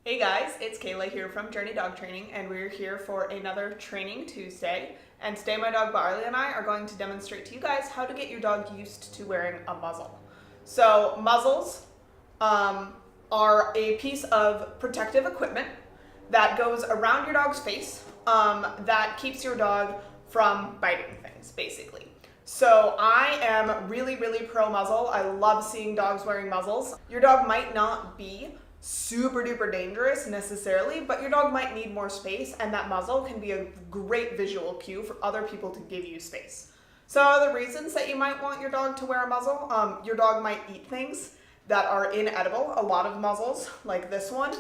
Hey guys, it's Kayla here from Journey Dog Training, and we're here for another Training Tuesday. And today my dog Barley and I are going to demonstrate to you guys how to get your dog used to wearing a muzzle. So muzzles are a piece of protective equipment that goes around your dog's face that keeps your dog from biting things, basically. So I am really pro muzzle. I love seeing dogs wearing muzzles. Your dog might not be super duper dangerous necessarily, but your dog might need more space, and that muzzle can be a great visual cue for other people to give you space. So the reasons that you might want your dog to wear a muzzle, your dog might eat things that are inedible. A lot of muzzles, like this one,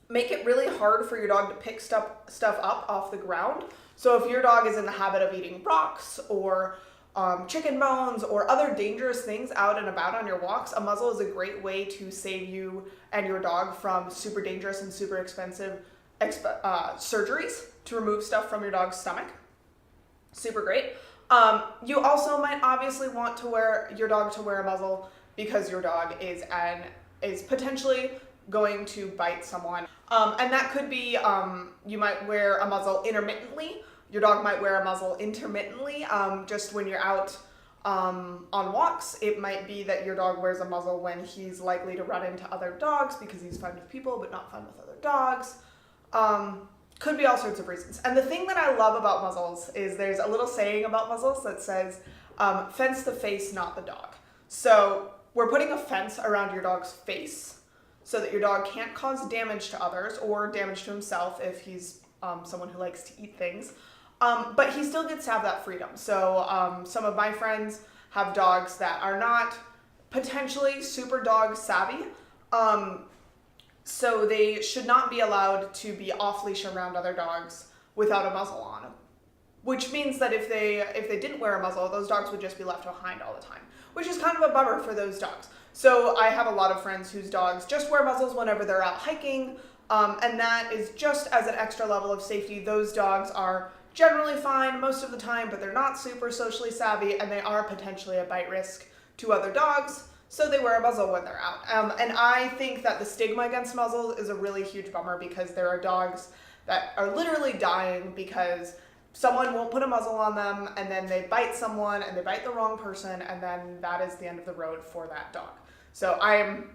make it really hard for your dog to pick stuff up off the ground. So if your dog is in the habit of eating rocks or chicken bones or other dangerous things out and about on your walks, a muzzle is a great way to save you and your dog from super dangerous and super expensive surgeries to remove stuff from your dog's stomach. Super great. You also might obviously want to your dog to wear a muzzle because your dog is potentially going to bite someone. And that could be, you might wear a muzzle intermittently. Your dog might wear a muzzle intermittently, just when you're out on walks. It might be that your dog wears a muzzle when he's likely to run into other dogs because he's fun with people but not fun with other dogs. Could be all sorts of reasons. And the thing that I love about muzzles is there's a little saying about muzzles that says, fence the face, not the dog. So we're putting a fence around your dog's face so that your dog can't cause damage to others or damage to himself if he's someone who likes to eat things. But he still gets to have that freedom. So some of my friends have dogs that are not potentially super dog savvy. So they should not be allowed to be off leash around other dogs without a muzzle on. Which means that if they didn't wear a muzzle, those dogs would just be left behind all the time, which is kind of a bummer for those dogs. So I have a lot of friends whose dogs just wear muzzles whenever they're out hiking. And that is just as an extra level of safety. Those dogs are generally fine most of the time, but they're not super socially savvy, and they are potentially a bite risk to other dogs, so they wear a muzzle when they're out. And I think that the stigma against muzzles is a really huge bummer because there are dogs that are literally dying because someone won't put a muzzle on them, and then they bite someone, and they bite the wrong person, and then that is the end of the road for that dog. So I am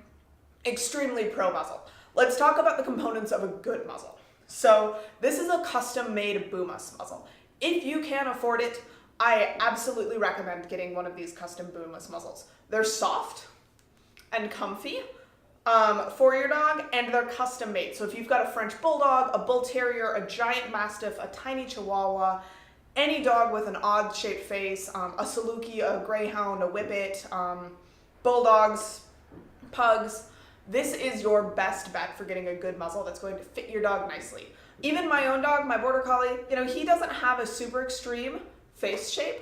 extremely pro muzzle. Let's talk about the components of a good muzzle. So this is a custom-made Boomus muzzle. If you can afford it, I absolutely recommend getting one of these custom Boomus muzzles. They're soft and comfy for your dog, and they're custom-made. So if you've got a French Bulldog, a Bull Terrier, a Giant Mastiff, a tiny Chihuahua, any dog with an odd-shaped face, a Saluki, a Greyhound, a Whippet, Bulldogs, Pugs, this is your best bet for getting a good muzzle that's going to fit your dog nicely. Even my own dog, my Border Collie, he doesn't have a super extreme face shape,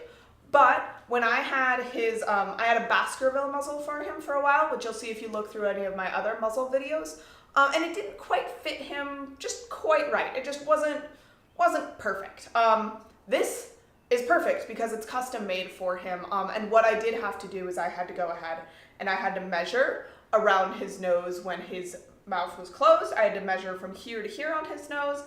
but when I had I had a Baskerville muzzle for him for a while, which you'll see if you look through any of my other muzzle videos, and it didn't quite fit him just quite right. It just wasn't perfect. This is perfect because it's custom made for him, and what I did have to do is I had to go ahead and I had to measure around his nose when his mouth was closed. I had to measure from here to here on his nose,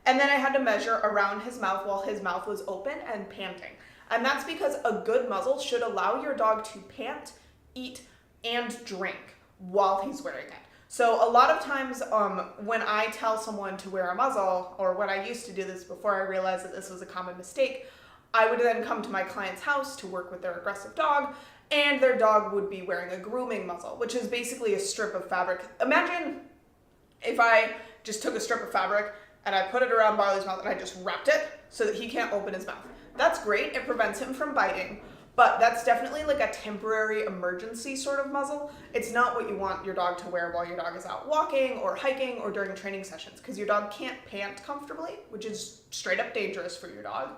and then I had to measure around his mouth while his mouth was open and panting. And that's because a good muzzle should allow your dog to pant, eat, and drink while he's wearing it. So a lot of times when I tell someone to wear a muzzle, or when I used to do this before I realized that this was a common mistake, I would then come to my client's house to work with their aggressive dog, and their dog would be wearing a grooming muzzle, which is basically a strip of fabric. Imagine if I just took a strip of fabric and I put it around Barley's mouth and I just wrapped it so that he can't open his mouth. That's great, it prevents him from biting, but that's definitely like a temporary emergency sort of muzzle. It's not what you want your dog to wear while your dog is out walking or hiking or during training sessions, because your dog can't pant comfortably, which is straight up dangerous for your dog,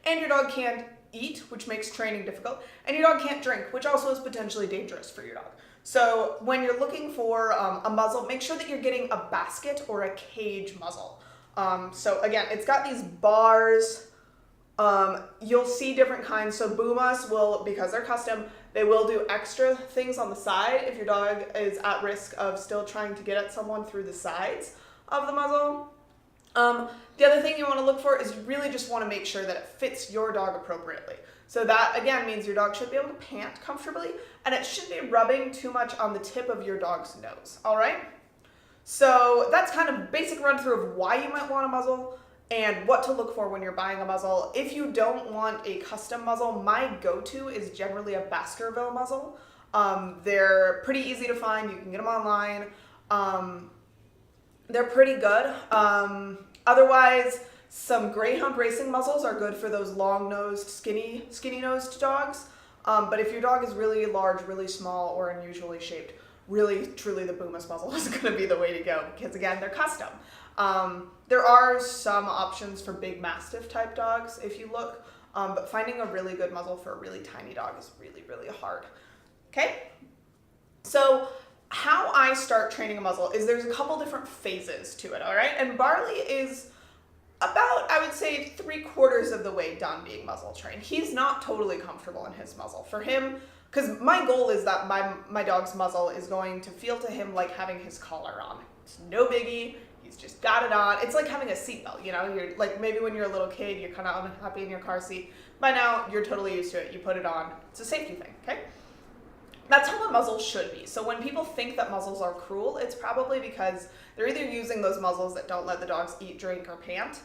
and your dog can't eat, which makes training difficult, and your dog can't drink, which also is potentially dangerous for your dog. So when you're looking for a muzzle, make sure that you're getting a basket or a cage muzzle. So again, it's got these bars. You'll see different kinds. So Boomus will, because they're custom, they will do extra things on the side if your dog is at risk of still trying to get at someone through the sides. of the muzzle. The other thing you want to look for is you really just want to make sure that it fits your dog appropriately. So that, again, means your dog should be able to pant comfortably, and it shouldn't be rubbing too much on the tip of your dog's nose, all right? So that's kind of a basic run through of why you might want a muzzle and what to look for when you're buying a muzzle. If you don't want a custom muzzle, my go-to is generally a Baskerville muzzle. They're pretty easy to find. You can get them online. They're pretty good. Otherwise, some Greyhound racing muzzles are good for those long-nosed, skinny-nosed dogs. But if your dog is really large, really small, or unusually shaped, really, truly the Boomus muzzle is going to be the way to go because, again, they're custom. There are some options for big Mastiff type dogs if you look, but finding a really good muzzle for a really tiny dog is really, really hard. Okay? So how I start training a muzzle is there's a couple different phases to it, all right? And Barley is about, I would say, 3/4 of the way done being muzzle trained. He's not totally comfortable in his muzzle. For him, because my goal is that my dog's muzzle is going to feel to him like having his collar on. It's no biggie. He's just got it on. It's like having a seatbelt, you know? You're like, maybe when you're a little kid, you're kind of unhappy in your car seat. By now, you're totally used to it. You put it on. It's a safety thing, okay? That's how a muzzle should be. So when people think that muzzles are cruel, it's probably because they're either using those muzzles that don't let the dogs eat, drink, or pant,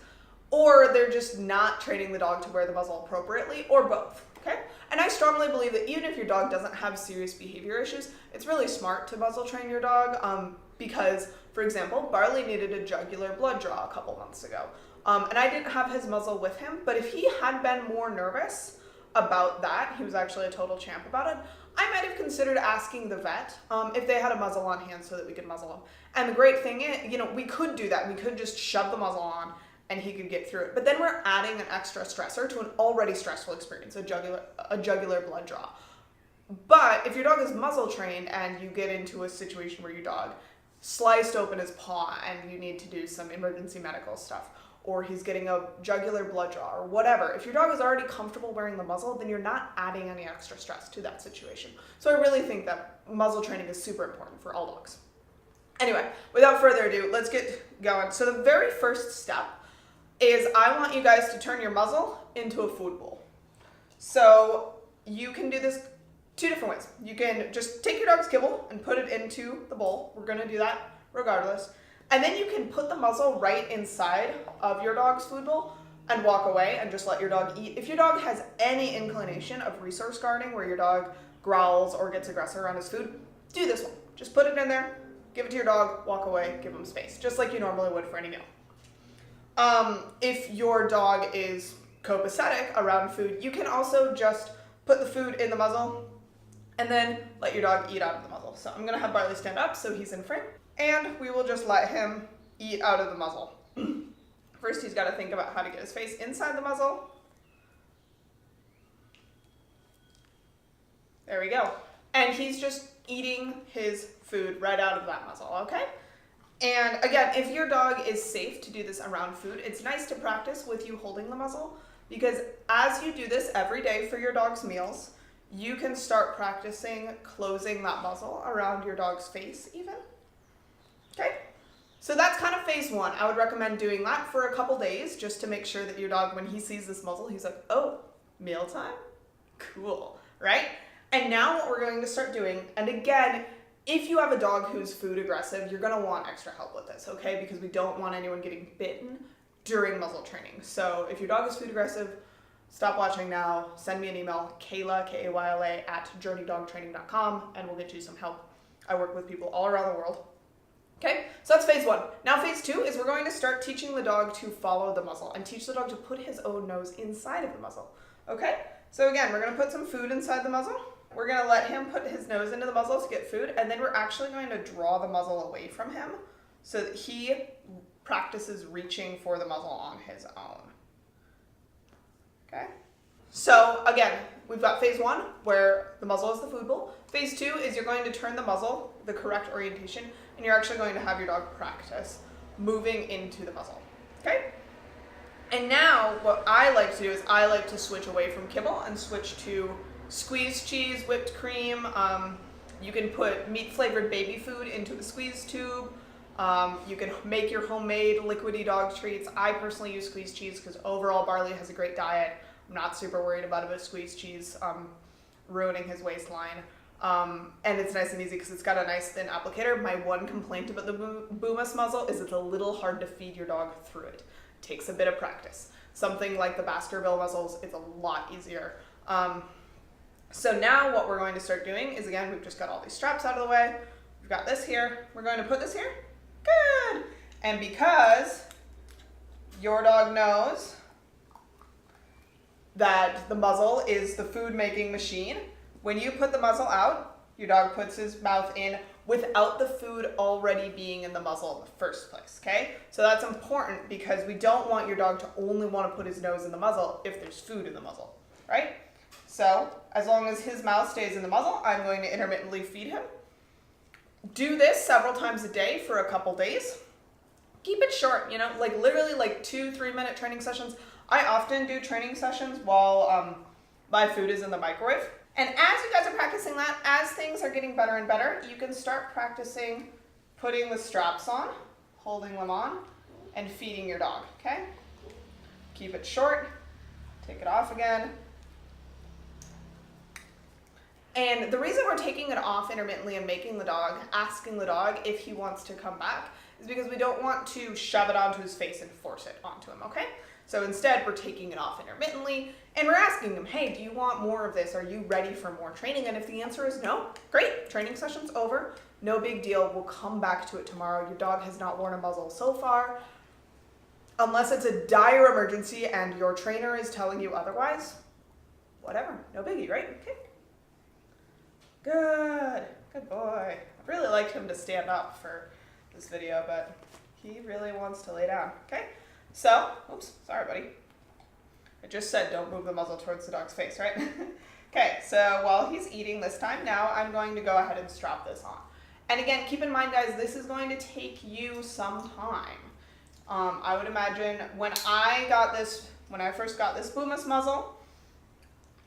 or they're just not training the dog to wear the muzzle appropriately, or both, okay? And I strongly believe that even if your dog doesn't have serious behavior issues, it's really smart to muzzle train your dog because, for example, Barley needed a jugular blood draw a couple months ago. And I didn't have his muzzle with him, but if he had been more nervous about that, he was actually a total champ about it, I might have considered asking the vet if they had a muzzle on hand so that we could muzzle him. And the great thing is, you know, we could do that. We could just shove the muzzle on and he could get through it. But then we're adding an extra stressor to an already stressful experience, a jugular blood draw. But if your dog is muzzle trained and you get into a situation where your dog sliced open his paw and you need to do some emergency medical stuff, or he's getting a jugular blood draw or whatever, if your dog is already comfortable wearing the muzzle, then you're not adding any extra stress to that situation. So I really think that muzzle training is super important for all dogs. Anyway, without further ado, let's get going. So the very first step is I want you guys to turn your muzzle into a food bowl. So you can do this two different ways. You can just take your dog's kibble and put it into the bowl. We're going to do that regardless. And then you can put the muzzle right inside of your dog's food bowl and walk away and just let your dog eat. If your dog has any inclination of resource guarding where your dog growls or gets aggressive around his food, do this one. Just put it in there, give it to your dog, walk away, give him space, just like you normally would for any meal. If your dog is copacetic around food, you can also just put the food in the muzzle and then let your dog eat out of the muzzle. So I'm gonna have Barley stand up so he's in frame, and we will just let him eat out of the muzzle. First, he's gotta think about how to get his face inside the muzzle. There we go. And he's just eating his food right out of that muzzle, okay? And again, if your dog is safe to do this around food, it's nice to practice with you holding the muzzle, because as you do this every day for your dog's meals, you can start practicing closing that muzzle around your dog's face even. Okay? So that's kind of phase one. I would recommend doing that for a couple days just to make sure that your dog, when he sees this muzzle, he's like, oh, mealtime? Cool, right? And now what we're going to start doing, and again, if you have a dog who's food aggressive, you're gonna want extra help with this, okay? Because we don't want anyone getting bitten during muzzle training. So if your dog is food aggressive, stop watching now, send me an email, Kayla, Kayla, @journeydogtraining.com, and we'll get you some help. I work with people all around the world. Okay, so that's phase one. Now phase two is we're going to start teaching the dog to follow the muzzle and teach the dog to put his own nose inside of the muzzle, okay? So again, we're gonna put some food inside the muzzle. We're gonna let him put his nose into the muzzle to get food, and then we're actually going to draw the muzzle away from him so that he practices reaching for the muzzle on his own. Okay? So again, we've got phase one where the muzzle is the food bowl. Phase two is you're going to turn the muzzle the correct orientation, and you're actually going to have your dog practice moving into the muzzle. Okay? And now what I like to do is I like to switch away from kibble and switch to squeezed cheese, whipped cream. You can put meat flavored baby food into a squeeze tube. You can make your homemade liquidy dog treats. I personally use squeezed cheese because overall Barley has a great diet. I'm not super worried about a squeezed cheese ruining his waistline. And it's nice and easy because it's got a nice thin applicator. My one complaint about the Boomus muzzle is it's a little hard to feed your dog through it. It takes a bit of practice. Something like the Baskerville muzzles, it's a lot easier. So now what we're going to start doing is, again, we've just got all these straps out of the way. We've got this here. We're going to put this here. Good. And because your dog knows that the muzzle is the food making machine, when you put the muzzle out, your dog puts his mouth in without the food already being in the muzzle in the first place, okay? So that's important because we don't want your dog to only want to put his nose in the muzzle if there's food in the muzzle, right? So as long as his mouth stays in the muzzle, I'm going to intermittently feed him. Do this several times a day for a couple days. Keep it short, you know, like literally like 2-3 minute training sessions. I often do training sessions while my food is in the microwave. And as you guys are practicing that, as things are getting better and better, you can start practicing putting the straps on, holding them on, and feeding your dog, okay? Keep it short, take it off again. And the reason we're taking it off intermittently and asking the dog if he wants to come back is because we don't want to shove it onto his face and force it onto him, okay? So instead, we're taking it off intermittently and we're asking him, hey, do you want more of this? Are you ready for more training? And if the answer is no, great, training session's over. No big deal, we'll come back to it tomorrow. Your dog has not worn a muzzle so far. Unless it's a dire emergency and your trainer is telling you otherwise, whatever, no biggie, right? Okay. Good boy. I really liked him to stand up for this video, but he really wants to lay down, okay? So, oops, sorry buddy. I just said don't move the muzzle towards the dog's face, right? Okay, so while he's eating this time, now I'm going to go ahead and strap this on. And again, keep in mind guys, this is going to take you some time. I would imagine when I first got this Boomus muzzle,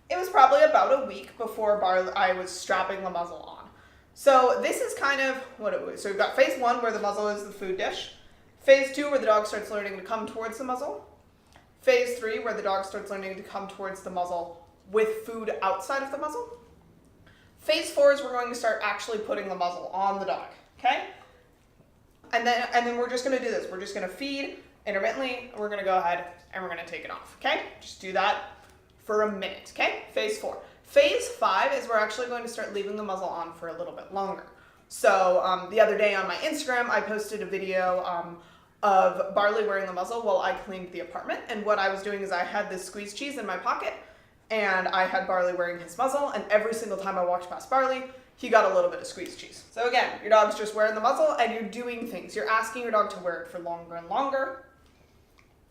it was probably about a week before I was strapping the muzzle on. So this is kind of what it was. So we've got phase 1 where the muzzle is the food dish. Phase 2 where the dog starts learning to come towards the muzzle. Phase 3 where the dog starts learning to come towards the muzzle with food outside of the muzzle. Phase 4 is we're going to start actually putting the muzzle on the dog, okay? And then we're just going to do this. We're just going to feed intermittently, and we're going to go ahead and we're going to take it off, okay? Just do that for a minute, okay? Phase 4. Phase 5 is we're actually going to start leaving the muzzle on for a little bit longer. So the other day on my Instagram, I posted a video of Barley wearing the muzzle while I cleaned the apartment. And what I was doing is I had this squeezed cheese in my pocket and I had Barley wearing his muzzle, and every single time I walked past Barley, he got a little bit of squeezed cheese. So again, your dog's just wearing the muzzle and you're doing things. You're asking your dog to wear it for longer and longer,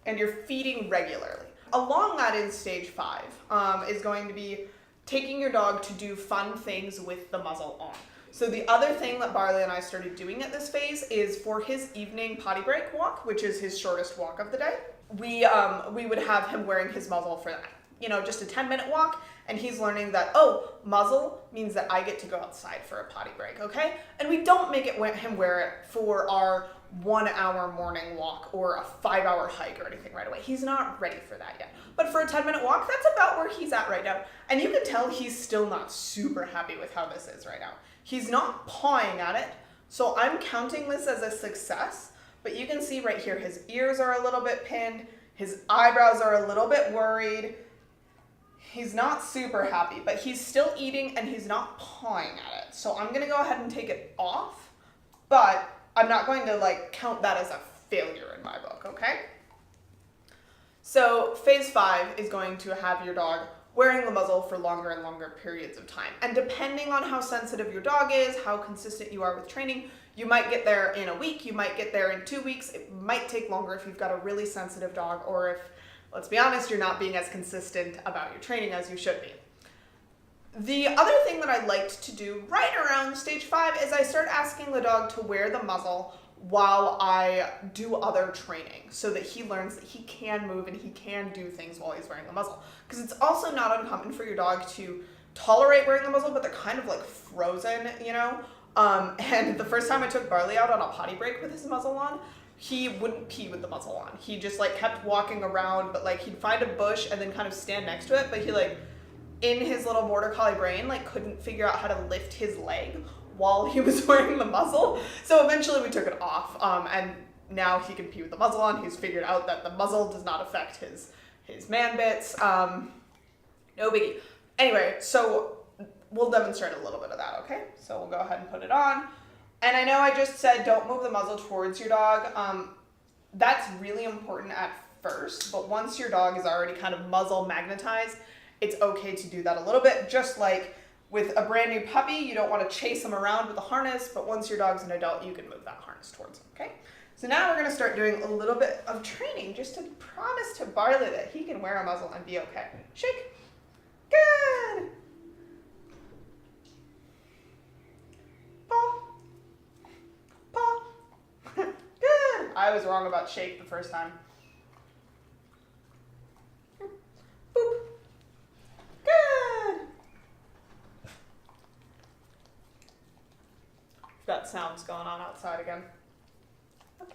and you're feeding regularly. Along that in stage 5 is going to be taking your dog to do fun things with the muzzle on. So the other thing that Barley and I started doing at this phase is for his evening potty break walk, which is his shortest walk of the day, we would have him wearing his muzzle for that. You know, just a 10-minute walk, and he's learning that, oh, muzzle means that I get to go outside for a potty break, okay? And we don't make him wear it for our 1-hour morning walk or a 5-hour hike or anything right away. He's not ready for that yet. But for a 10-minute walk, that's about where he's at right now. And you can tell he's still not super happy with how this is right now. He's not pawing at it, so I'm counting this as a success. But you can see right here, his ears are a little bit pinned, his eyebrows are a little bit worried. He's not super happy, but he's still eating and he's not pawing at it. So I'm gonna go ahead and take it off, but I'm not going to like count that as a failure in my book, okay? So phase 5 is going to have your dog wearing the muzzle for longer and longer periods of time. And depending on how sensitive your dog is, how consistent you are with training, you might get there in a week, you might get there in 2 weeks. It might take longer if you've got a really sensitive dog, or if, let's be honest, you're not being as consistent about your training as you should be. The other thing that I liked to do right around stage 5 is I start asking the dog to wear the muzzle while I do other training, so that he learns that he can move and he can do things while he's wearing the muzzle. Because it's also not uncommon for your dog to tolerate wearing the muzzle, but they're kind of like frozen, you know? And the first time I took Barley out on a potty break with his muzzle on, he wouldn't pee with the muzzle on. He just like kept walking around, but like he'd find a bush and then kind of stand next to it, but he like, in his little border collie brain, like couldn't figure out how to lift his leg while he was wearing the muzzle. So eventually we took it off, and now he can pee with the muzzle on. He's figured out that the muzzle does not affect his man bits. No biggie. Anyway, so we'll demonstrate a little bit of that, okay? So we'll go ahead and put it on. And I know I just said don't move the muzzle towards your dog. That's really important at first, but once your dog is already kind of muzzle magnetized, it's okay to do that a little bit. Just like with a brand new puppy, you don't want to chase them around with a harness, but once your dog's an adult, you can move that harness towards them, okay? So now we're gonna start doing a little bit of training just to promise to Barley that he can wear a muzzle and be okay. Shake. Good. Paw. Paw. Good. I was wrong about shake the first time. Boop. Good. We've got sounds going on outside again. Okay.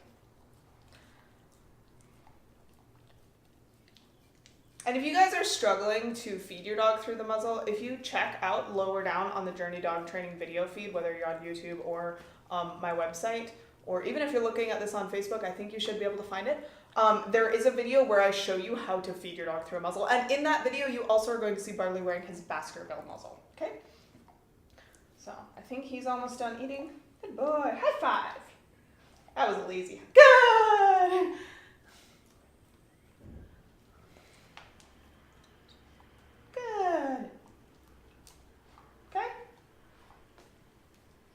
And if you guys are struggling to feed your dog through the muzzle, if you check out lower down on the Journey Dog Training video feed, whether you're on YouTube or my website, or even if you're looking at this on Facebook, I think you should be able to find it. There is a video where I show you how to feed your dog through a muzzle. And in that video, you also are going to see Barley wearing his Baskerville muzzle, okay? So I think he's almost done eating. Good boy, high five. That was easy. Good. Good. Okay.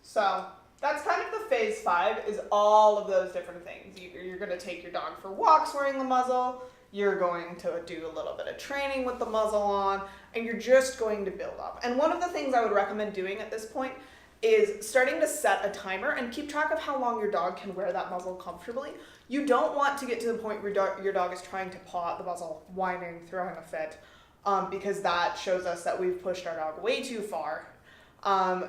So that's kind of the phase 5, is all of those different things. You're going to take your dog for walks wearing the muzzle. You're going to do a little bit of training with the muzzle on, and you're just going to build up. And one of the things I would recommend doing at this point is starting to set a timer and keep track of how long your dog can wear that muzzle comfortably. You don't want to get to the point where your dog is trying to paw at the muzzle, whining, throwing a fit, because that shows us that we've pushed our dog way too far.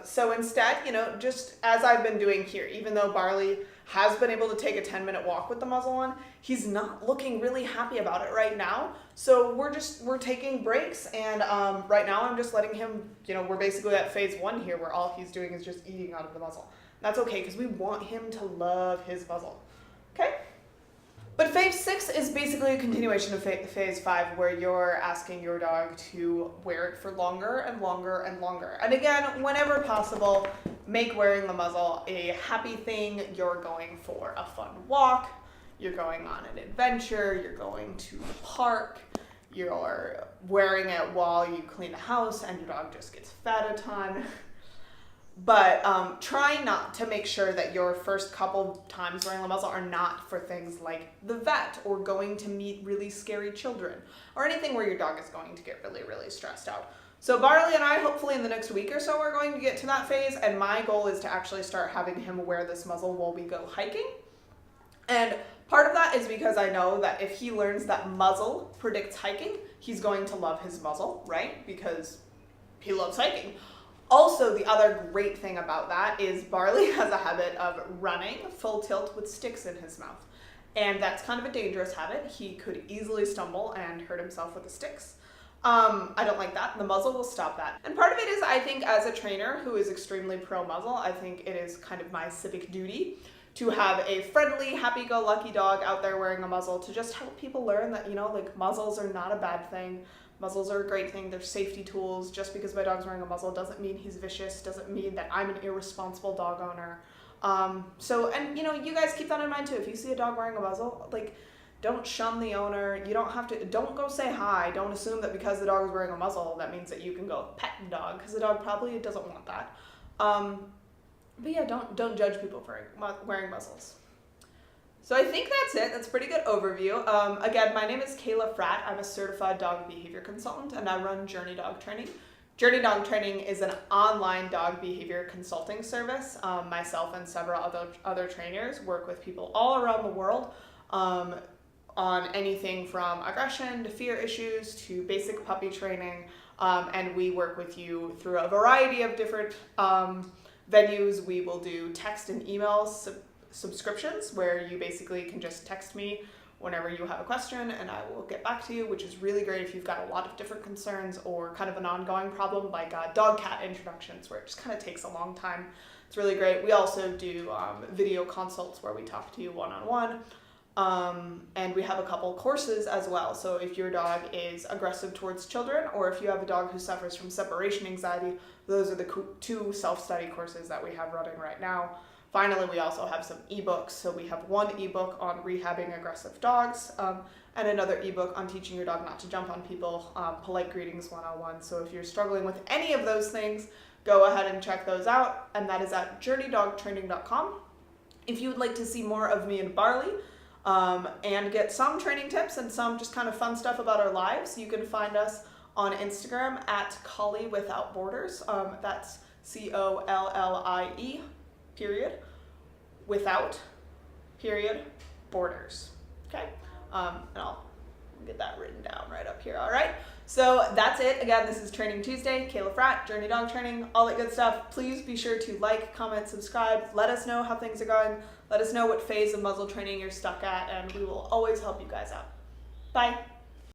So instead, just as I've been doing here, even though Barley has been able to take a 10-minute walk with the muzzle on, he's not looking really happy about it right now. So we're taking breaks, and right now I'm just letting him, we're basically at phase 1 here, where all he's doing is just eating out of the muzzle. That's okay, because we want him to love his muzzle, okay? But phase 6 is basically a continuation of phase 5, where you're asking your dog to wear it for longer and longer and longer. And again, whenever possible, make wearing the muzzle a happy thing. You're going for a fun walk, you're going on an adventure, you're going to the park, you're wearing it while you clean the house and your dog just gets fed a ton. But try not to make sure that your first couple times wearing the muzzle are not for things like the vet or going to meet really scary children or anything where your dog is going to get really, really stressed out. So Barley and I, hopefully in the next week or so, are going to get to that phase, and my goal is to actually start having him wear this muzzle while we go hiking. And part of that is because I know that if he learns that muzzle predicts hiking, he's going to love his muzzle, right? Because he loves hiking. Also, the other great thing about that is Barley has a habit of running full tilt with sticks in his mouth. And that's kind of a dangerous habit. He could easily stumble and hurt himself with the sticks. I don't like that. The muzzle will stop that. And part of it is, I think, as a trainer who is extremely pro muzzle, I think it is kind of my civic duty to have a friendly, happy-go-lucky dog out there wearing a muzzle to just help people learn that, muzzles are not a bad thing. Muzzles are a great thing. They're safety tools. Just because my dog's wearing a muzzle doesn't mean he's vicious, doesn't mean that I'm an irresponsible dog owner. You guys keep that in mind too. If you see a dog wearing a muzzle, don't shun the owner. You don't have to, don't go say hi. Don't assume that because the dog is wearing a muzzle, that means that you can go pet the dog, because the dog probably doesn't want that. But yeah, don't judge people for wearing muzzles. So I think that's it. That's a pretty good overview. Again, my name is Kayla Fratt. I'm a certified dog behavior consultant, and I run Journey Dog Training. Journey Dog Training is an online dog behavior consulting service. Myself and several other trainers work with people all around the world on anything from aggression to fear issues to basic puppy training, and we work with you through a variety of different venues, we will do text and email subscriptions where you basically can just text me whenever you have a question and I will get back to you, which is really great if you've got a lot of different concerns or kind of an ongoing problem like dog-cat introductions where it just kind of takes a long time. It's really great. We also do video consults where we talk to you one-on-one. And we have a couple courses as well. So if your dog is aggressive towards children, or if you have a dog who suffers from separation anxiety, those are the two self-study courses that we have running right now. Finally, we also have some ebooks. So we have one ebook on rehabbing aggressive dogs, and another ebook on teaching your dog not to jump on people, polite greetings 101. So if you're struggling with any of those things, go ahead and check those out. And that is at journeydogtraining.com. If you would like to see more of me and Barley, and get some training tips and some just kind of fun stuff about our lives, you can find us on Instagram at Collie Without Borders. That's COLLIE, period, without, period, borders. Okay? And I'll get that written down right up here. All right? So that's it. Again, this is Training Tuesday. Kayla Fratt, Journey Dog Training, all that good stuff. Please be sure to like, comment, subscribe. Let us know how things are going. Let us know what phase of muzzle training you're stuck at, and we will always help you guys out. Bye.